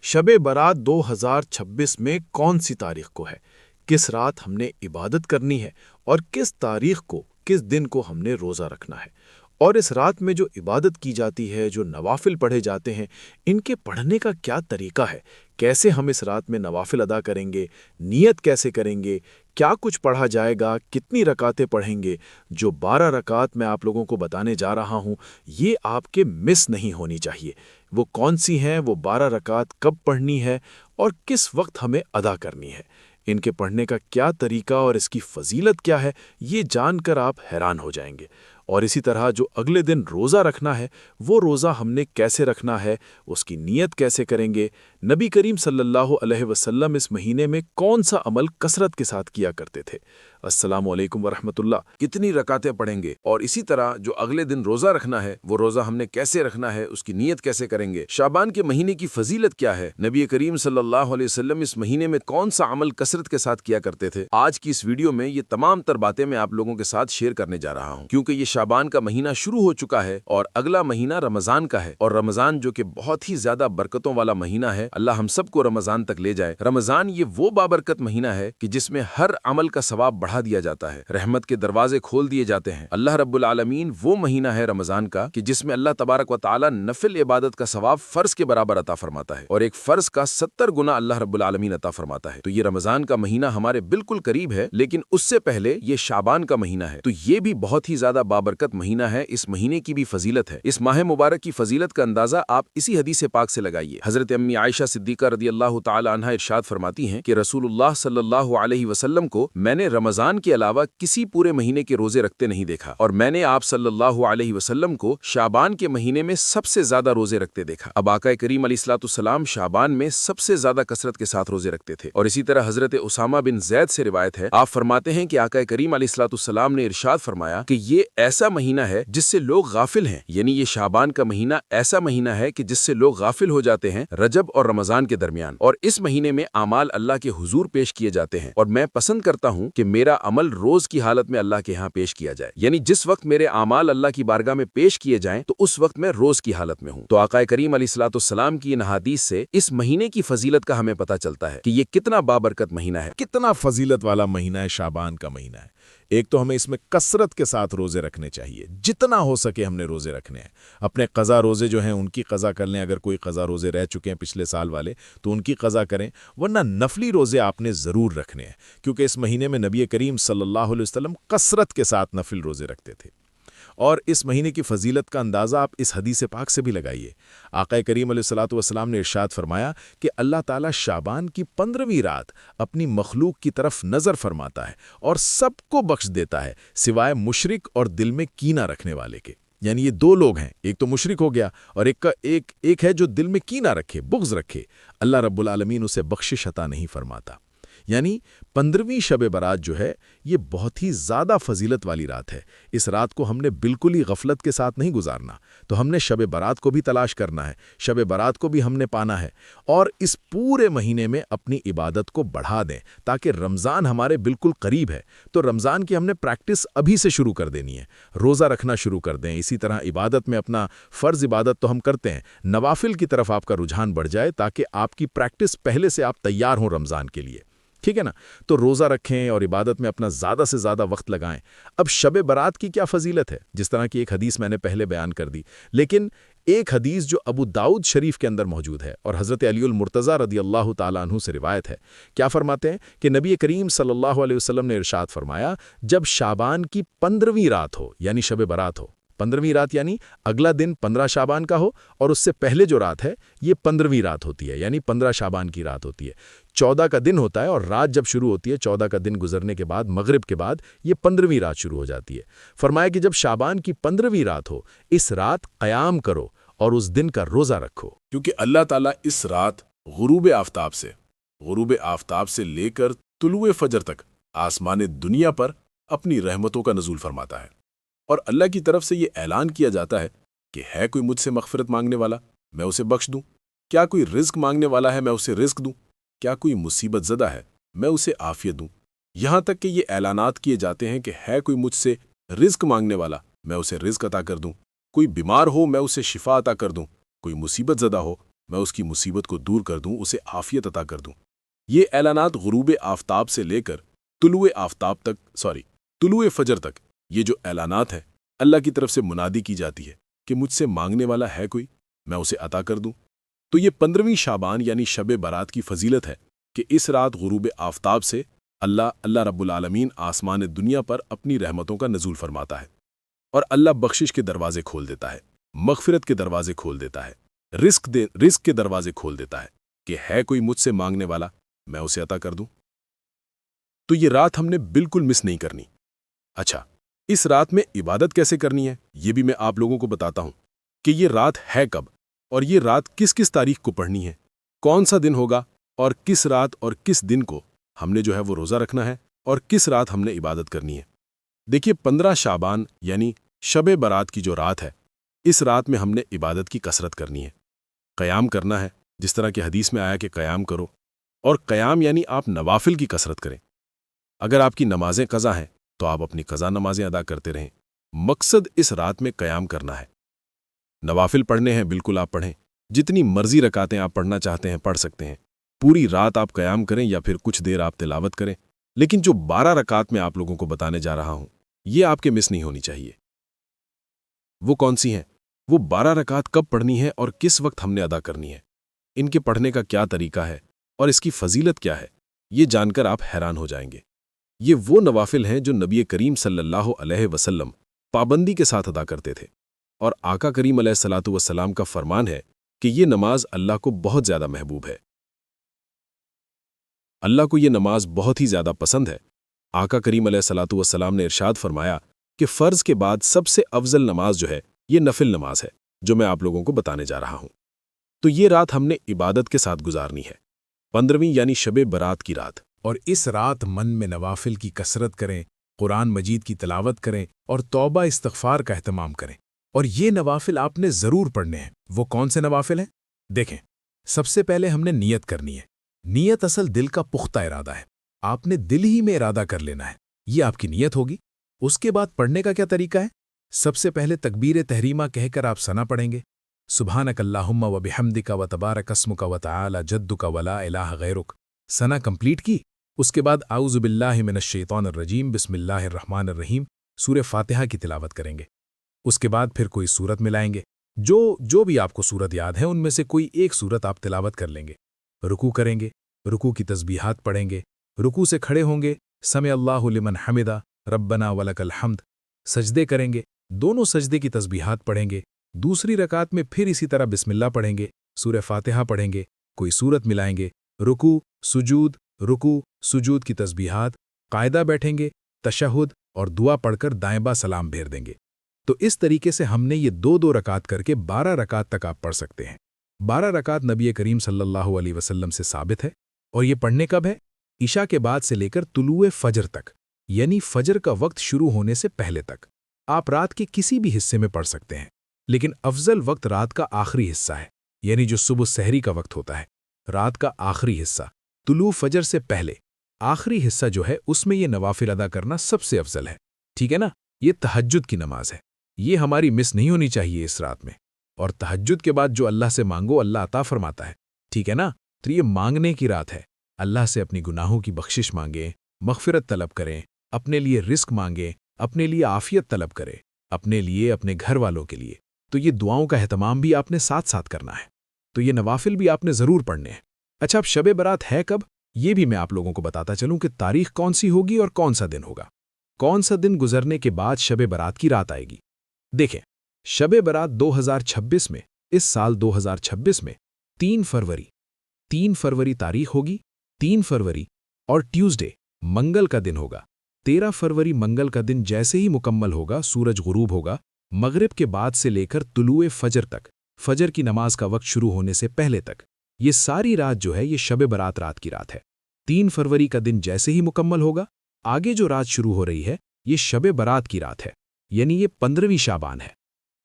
शब बारात 2026 में कौन सी तारीख को है, किस रात हमने इबादत करनी है और किस तारीख को, किस दिन को हमने रोज़ा रखना है। और इस रात में जो इबादत की जाती है, जो नवाफिल पढ़े जाते हैं, इनके पढ़ने का क्या तरीका है, कैसे हम इस रात में नवाफिल अदा करेंगे, नियत कैसे करेंगे, क्या कुछ पढ़ा जाएगा, कितनी रकातें पढ़ेंगे। जो 12 रकात मैं आप लोगों को बताने जा रहा हूँ, ये आपके मिस नहीं होनी चाहिए। वो कौन सी हैं, वो 12 रकात कब पढ़नी है और किस वक्त हमें अदा करनी है, इनके पढ़ने का क्या तरीका और इसकी फजीलत क्या है, ये जानकर आप हैरान हो जाएंगे। और इसी तरह जो अगले दिन रोज़ा रखना है, वो रोज़ा हमने कैसे रखना है, उसकी नीयत कैसे करेंगे, नबी करीम सल्लल्लाहु अलैहि वसल्लम इस महीने में कौन सा अमल कसरत के साथ किया करते थे। अस्सलामु अलैकुम वरहमतुल्लाह। कितनी रकातें पढ़ेंगे और इसी तरह जो अगले दिन रोज़ा रखना है, वो रोज़ा हमने कैसे रखना है, उसकी नीयत कैसे करेंगे। शाबान के महीने की फजीलत क्या है, नबी करीम सल्लल्लाहु अलैहि वसल्लम इस महीने में कौन सा अमल कसरत के साथ किया करते थे। आज की इस वीडियो में ये तमाम तर बातें मैं आप लोगों के साथ शेयर करने जा रहा हूँ, क्योंकि ये शाबान का महीना शुरू हो चुका है और अगला महीना रमज़ान का है। और रमज़ान जो कि बहुत ही ज्यादा बरकतों वाला महीना है, अल्लाह हम सबको रमज़ान तक ले जाए। रमज़ान ये वो बाबरकत महीना है कि जिसमें हर अमल का सवाब बढ़ा दिया जाता है, रहमत के दरवाजे खोल दिए जाते हैं। अल्लाह रब्बुल आलमीन वो महीना है रमज़ान का कि जिसमें अल्लाह तबारक व तआला नफिल इबादत का सवाब फर्ज के बराबर अता फरमाता है और एक फर्ज का 70 गुना अल्लाह रब्बुल आलमीन अता फरमाता है। तो ये रमज़ान का महीना हमारे बिल्कुल करीब है, लेकिन उससे पहले ये शाबान का महीना है, तो ये भी बहुत ही ज्यादा बाबरकत महीना है। इस महीने की भी फजीलत है। इस माह मुबारक की फजीलत का अंदाजा आप इसी हदीस पाक से लगाइए। हजरत अम्मी आयशा सिद्दीका रदियल्लाहु ताला अन्हा इरशाद फरमाती हैं कि रसूलुल्लाह सल्लल्लाहु अलैहि वसल्लम को मैंने रमज़ान के अलावा किसी पूरे महीने के रोजे रखते नहीं देखा, और मैंने आप सल्लल्लाहु अलैहि वसल्लम को शाबान के महीने में सबसे ज्यादा रोजे रखते देखा। अब आका करीम अलैहिस्सलाम शाबान में सबसे ज्यादा कसरत के साथ रोजे रखते थे। और इसी तरह हजरत उसामा बिन जैद से रिवायत है, आप फरमाते हैं कि आका करीम अलैहिस्सलाम ने इरशाद फरमाया कि ये ऐसा महीना है जिससे लोग गाफिल हैं, यानी ये शाबान का महीना ऐसा महीना है कि जिससे लोग गाफिल हो जाते हैं रजब और रमजान के दरमियान। और इस महीने में आमाल अल्लाह के हुजूर पेश किए जाते हैं, और मैं पसंद करता हूं कि मेरा अमल रोज की हालत में अल्लाह के यहाँ पेश किया जाए, यानी जिस वक्त मेरे आमाल अल्लाह की बारगाह में पेश किए जाएं तो उस वक्त मैं रोज की हालत में हूँ। तो आका करीम अलैहिस्सलाम की इन हदीस से इस महीने की फजीलत का हमें पता चलता है कि ये कितना बाबरकत महीना है, कितना फजीलत वाला महीना है शाबान का महीना है। एक तो हमें इसमें कसरत के साथ रोजे रखने चाहिए, जितना हो सके हमने रोजे रखने हैं। अपने कज़ा रोजे जो हैं उनकी कज़ा कर लें, अगर कोई कज़ा रोजे रह चुके हैं पिछले साल वाले तो उनकी कज़ा करें, वरना नफली रोजे आपने ज़रूर रखने हैं, क्योंकि इस महीने में नबी करीम सल्लल्लाहु अलैहि वसल्लम कसरत के साथ नफिल रोजे रखते थे। और इस महीने की फजीलत का अंदाज़ा आप इस हदीस पाक से भी लगाइए। आका करीम अलैहिस्सलातु वस्सलाम ने इरशाद फरमाया कि अल्लाह ताला शाबान की 15वीं रात अपनी मखलूक की तरफ नज़र फरमाता है और सबको बख्श देता है सिवाय मुशरिक और दिल में कीना रखने वाले के। यानी ये दो लोग हैं, एक तो मुशरिक हो गया और एक है जो दिल में कीना रखे, बुग़्ज़ रखे, अल्लाह रब्बुल आलमीन उसे बख्शिश अता नहीं फरमाता। यानी 15वीं शब बारात जो है ये बहुत ही ज़्यादा फजीलत वाली रात है। इस रात को हमने बिल्कुल ही गफलत के साथ नहीं गुजारना, तो हमने शब बारात को भी तलाश करना है, शब बारात को भी हमने पाना है और इस पूरे महीने में अपनी इबादत को बढ़ा दें, ताकि रमज़ान हमारे बिल्कुल करीब है तो रमज़ान की हमने प्रैक्टिस अभी से शुरू कर देनी है, रोज़ा रखना शुरू कर दें। इसी तरह इबादत में अपना फ़र्ज़ इबादत तो हम करते हैं, नवाफिल की तरफ आपका रुझान बढ़ जाए ताकि आपकी प्रैक्टिस पहले से आप तैयार हों रमज़ान के लिए, ठीक है ना। तो रोज़ा रखें और इबादत में अपना ज़्यादा से ज़्यादा वक्त लगाएं। अब शब बारात की क्या फजीलत है, जिस तरह की एक हदीस मैंने पहले बयान कर दी, लेकिन एक हदीस जो अबू दाऊद शरीफ के अंदर मौजूद है और हज़रत अलीउल मुर्तज़ा रदियल्लाहु ताला अन्हु से रिवायत है, क्या फरमाते हैं कि नबी करीम सल्लल्लाहु अलैहि वसल्लम ने इरशाद फरमाया, जब शाबान की 15वीं रात हो यानी शब बारात हो, 15वीं रात यानी अगला दिन 15 शाबान का हो और उससे पहले जो रात है ये 15वीं रात होती है, यानी 15 शाबान की रात होती है। 14 का दिन होता है और रात जब शुरू होती है 14 का दिन गुजरने के बाद मगरिब के बाद ये 15वीं रात शुरू हो जाती है। फरमाया कि जब शाबान की 15वीं रात हो, इस रात क़याम करो और उस दिन का रोज़ा रखो, क्योंकि अल्लाह ताला इस रात गुरूब आफ्ताब से लेकर तुलुए फजर तक आसमान दुनिया पर अपनी रहमतों का नज़ूल फरमाता है। और अल्लाह की तरफ से ये ऐलान किया जाता है कि है कोई मुझसे मग़फ़िरत मांगने वाला, मैं उसे बख्श दूं। क्या कोई रिज़्क मांगने वाला है, मैं उसे रिज़्क दूं। क्या कोई मुसीबत ज़दा है, मैं उसे आफ़ियत दूं। यहाँ तक कि ये ऐलानात किए जाते हैं कि है कोई मुझसे रिज़्क मांगने वाला, मैं उसे रिज़्क अता कर दूं। कोई बीमार हो, मैं उसे शिफा अता कर दूं। कोई मुसीबत ज़दा हो, میں اس کی مصیبت کو دور کر دوں، اسے عافیت عطا کر دوں۔ یہ اعلانات غروب آفتاب سے لے کر طلوع فجر تک، یہ جو اعلانات ہیں، اللہ کی طرف سے منادی کی جاتی ہے کہ مجھ سے مانگنے والا ہے کوئی، میں اسے عطا کر دوں۔ تو یہ 15ویں شعبان یعنی شب برات کی فضیلت ہے کہ اس رات غروب آفتاب سے اللہ رب العالمین آسمان دنیا پر اپنی رحمتوں کا نزول فرماتا ہے، اور اللہ بخشش کے دروازے کھول دیتا ہے، مغفرت کے دروازے کھول دیتا ہے، رزق کے دروازے کھول دیتا ہے کہ ہے کوئی مجھ سے مانگنے والا، میں اسے عطا کر دوں۔ تو یہ رات ہم نے بالکل مس نہیں کرنی۔ اچھا، اس رات میں عبادت کیسے کرنی ہے یہ بھی میں آپ لوگوں کو بتاتا ہوں کہ یہ رات ہے کب، اور یہ رات کس کس تاریخ کو پڑھنی ہے، کون سا دن ہوگا، اور کس رات اور کس دن کو ہم نے جو ہے وہ روزہ رکھنا ہے، اور کس رات ہم نے عبادت کرنی ہے۔ دیکھیے 15 شعبان یعنی شب برات کی جو رات ہے، اس رات میں ہم نے عبادت کی کثرت کرنی ہے، قیام کرنا ہے، جس طرح کہ حدیث میں آیا کہ قیام کرو، اور قیام یعنی آپ نوافل کی کثرت کریں۔ اگر آپ کی نمازیں قضا ہیں تو آپ اپنی قضا نمازیں ادا کرتے رہیں، مقصد اس رات میں قیام کرنا ہے۔ نوافل پڑھنے ہیں، بالکل آپ پڑھیں، جتنی مرضی رکعتیں آپ پڑھنا چاہتے ہیں پڑھ سکتے ہیں، پوری رات آپ قیام کریں یا پھر کچھ دیر آپ تلاوت کریں، لیکن جو 12 رکعت میں آپ لوگوں کو بتانے جا رہا ہوں یہ آپ کے مس نہیں ہونی چاہیے۔ وہ کون سی ہیں؟ وہ 12 رکعت کب پڑھنی ہے اور کس وقت ہم نے ادا کرنی ہے، ان کے پڑھنے کا کیا طریقہ ہے اور اس کی فضیلت کیا ہے، یہ جان کر آپ حیران ہو جائیں گے۔ یہ وہ نوافل ہیں جو نبی کریم صلی اللہ علیہ وسلم پابندی کے ساتھ ادا کرتے تھے، اور آقا کریم علیہ الصلوۃ والسلام کا فرمان ہے کہ یہ نماز اللہ کو بہت زیادہ محبوب ہے، اللہ کو یہ نماز بہت ہی زیادہ پسند ہے۔ آقا کریم علیہ الصلوۃ والسلام نے ارشاد فرمایا کہ فرض کے بعد سب سے افضل نماز جو ہے یہ نفل نماز ہے، جو میں آپ لوگوں کو بتانے جا رہا ہوں۔ تو یہ رات ہم نے عبادت کے ساتھ گزارنی ہے، 15ویں یعنی شب برات کی رات، اور اس رات من میں نوافل کی کثرت کریں، قرآن مجید کی تلاوت کریں اور توبہ استغفار کا اہتمام کریں۔ اور یہ نوافل آپ نے ضرور پڑھنے ہیں۔ وہ کون سے نوافل ہیں؟ دیکھیں، سب سے پہلے ہم نے نیت کرنی ہے۔ نیت اصل دل کا پختہ ارادہ ہے، آپ نے دل ہی میں ارادہ کر لینا ہے، یہ آپ کی نیت ہوگی۔ اس کے بعد پڑھنے کا کیا طریقہ ہے؟ سب سے پہلے تکبیر تحریمہ کہہ کر آپ ثنا پڑھیں گے، سبحانک اللہم و بحمدک و تبارک اسمک و تعالی جدک و لا الہ غیرک، ثنا کمپلیٹ کی۔ اس کے بعد اعوذ باللہ من الشیطان الرجیم بسم اللہ الرحمن الرحیم سورہ فاتحہ کی تلاوت کریں گے۔ اس کے بعد پھر کوئی سورت ملائیں گے، جو بھی آپ کو سورت یاد ہے ان میں سے کوئی ایک سورت آپ تلاوت کر لیں گے۔ رکوع کریں گے، رکوع کی تسبیحات پڑھیں گے، رکوع سے کھڑے ہوں گے، سمع اللہ لمن حمدہ ربنا ولک الحمد، سجدے کریں گے، دونوں سجدے کی تسبیحات پڑھیں گے۔ دوسری رکعت میں پھر اسی طرح بسم اللہ پڑھیں گے، سورہ فاتحہ پڑھیں گے، کوئی سورت ملائیں گے، رکوع سجود کی تسبیحات، قاعدہ بیٹھیں گے، تشہد اور دعا پڑھ کر دائیں بائیں سلام بھیر دیں گے۔ تو اس طریقے سے ہم نے یہ 2 رکعت کر کے 12 رکعت تک آپ پڑھ سکتے ہیں۔ 12 رکعت نبی کریم صلی اللہ علیہ وسلم سے ثابت ہے، اور یہ پڑھنے کب ہے؟ عشاء کے بعد سے لے کر طلوع فجر تک، یعنی فجر کا وقت شروع ہونے سے پہلے تک۔ آپ رات کے کسی بھی حصے میں پڑھ سکتے ہیں، لیکن افضل وقت رات کا آخری حصہ ہے، یعنی جو صبح سحری کا وقت ہوتا ہے، رات کا آخری حصہ، طلوع فجر سے پہلے آخری حصہ جو ہے اس میں یہ نوافل ادا کرنا سب سے افضل ہے، ٹھیک ہے نا؟ یہ تہجد کی نماز ہے، یہ ہماری مس نہیں ہونی چاہیے اس رات میں۔ اور تہجد کے بعد جو اللہ سے مانگو اللہ عطا فرماتا ہے، ٹھیک ہے نا؟ تو یہ مانگنے کی رات ہے، اللہ سے اپنی گناہوں کی بخشش مانگیں، مغفرت طلب کریں، اپنے لیے رزق مانگیں، اپنے لیے عافیت طلب کریں، اپنے لیے، اپنے گھر والوں کے لیے۔ تو یہ دعاؤں کا اہتمام بھی آپ نے ساتھ ساتھ کرنا ہے، تو یہ نوافل بھی آپ نے ضرور پڑھنے ہیں۔ اچھا، اب شب برات ہے کب؟ یہ بھی میں آپ لوگوں کو بتاتا چلوں کہ تاریخ کون سی ہوگی اور کون سا دن ہوگا، کون سا دن گزرنے کے بعد شب برات کی رات آئے گی۔ دیکھیں، شب برات 2026 میں، اس سال 2026 میں 3 فروری تاریخ ہوگی، 3 فروری اور ٹیوزڈے منگل کا دن ہوگا۔ 13 فروری منگل کا دن جیسے ہی مکمل ہوگا، سورج غروب ہوگا، مغرب کے بعد سے لے کر طلوع فجر تک، فجر کی نماز کا وقت شروع ہونے سے پہلے تک، یہ ساری رات جو ہے یہ شب برات رات کی رات ہے۔ 3 فروری کا دن جیسے ہی مکمل ہوگا، آگے جو رات شروع ہو رہی ہے یہ شب برات کی رات ہے، یعنی یہ 15ویں شعبان ہے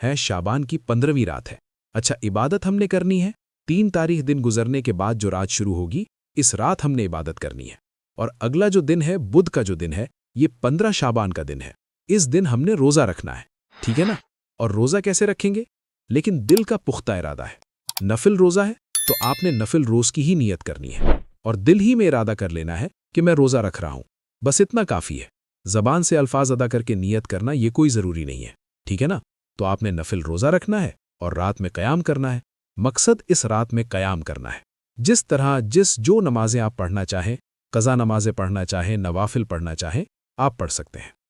شعبان کی 15ویں رات ہے۔ اچھا، عبادت ہم نے کرنی ہے، 3 تاریخ دن گزرنے کے بعد جو رات شروع ہوگی اس رات ہم نے عبادت کرنی ہے۔ اور اگلا جو دن ہے، بدھ کا جو دن ہے، یہ 15 شعبان کا دن ہے۔ اس دن ہم نے روزہ رکھنا ہے، ٹھیک ہے نا؟ اور روزہ کیسے رکھیں گے؟ لیکن دل کا پختہ ارادہ ہے، نفل روزہ ہے، تو آپ نے نفل روز کی ہی نیت کرنی ہے اور دل ہی میں ارادہ کر لینا ہے کہ میں روزہ رکھ رہا ہوں، بس اتنا کافی ہے۔ زبان سے الفاظ ادا کر کے نیت کرنا یہ کوئی ضروری نہیں ہے، ٹھیک ہے نا؟ تو آپ نے نفل روزہ رکھنا ہے اور رات میں قیام کرنا ہے۔ مقصد اس رات میں قیام کرنا ہے۔ جس طرح جو نمازیں آپ پڑھنا چاہیں، قضا نمازیں پڑھنا چاہیں، نوافل پڑھنا چاہیں، آپ پڑھ سکتے ہیں۔